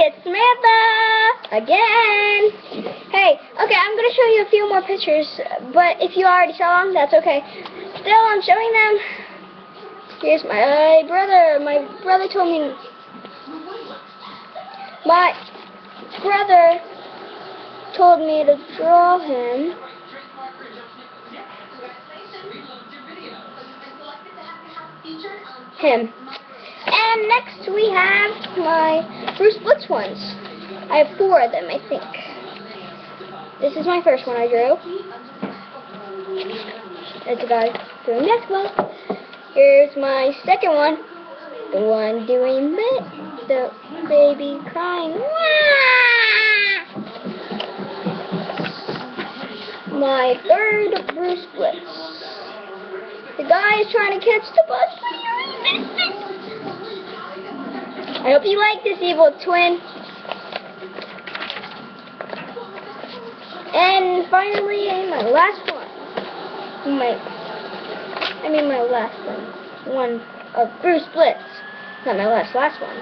It's Samantha again. Hey, okay, I'm gonna show you a few more pictures, but if you already saw them, that's okay. Still, I'm showing them. Here's my brother. My brother told me. My brother told me to draw him. And next we have my Bruce Blitz ones. I have 4 of them, I think. This is my first one I drew. It's a guy doing basketball. Here's my second one. The one doing the baby crying. Wah! My third Bruce Blitz. The guy is trying to catch the bus. I hope you like this, evil twin. And finally, my last one. My last one. One of Bruce Blitz. Not my last one.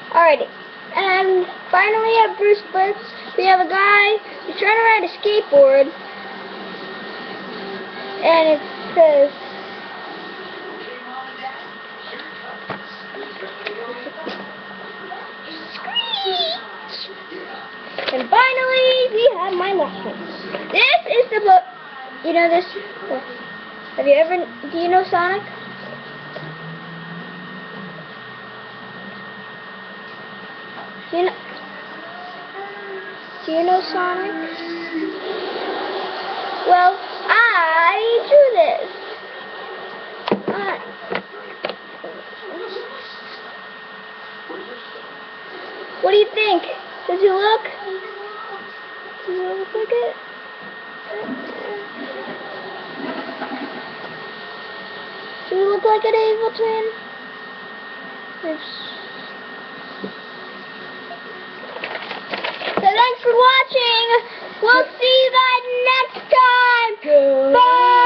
Alrighty. And finally at Bruce Blitz, we have a guy who's trying to ride a skateboard. And it says, and finally, we have my last one. This is the book. You know this? Do you know Sonic? Do you know Sonic? Well, I drew this. What do you think? Does he look? Does he look like it? Do we look like an evil twin? So thanks for watching. We'll see you guys next time. Bye.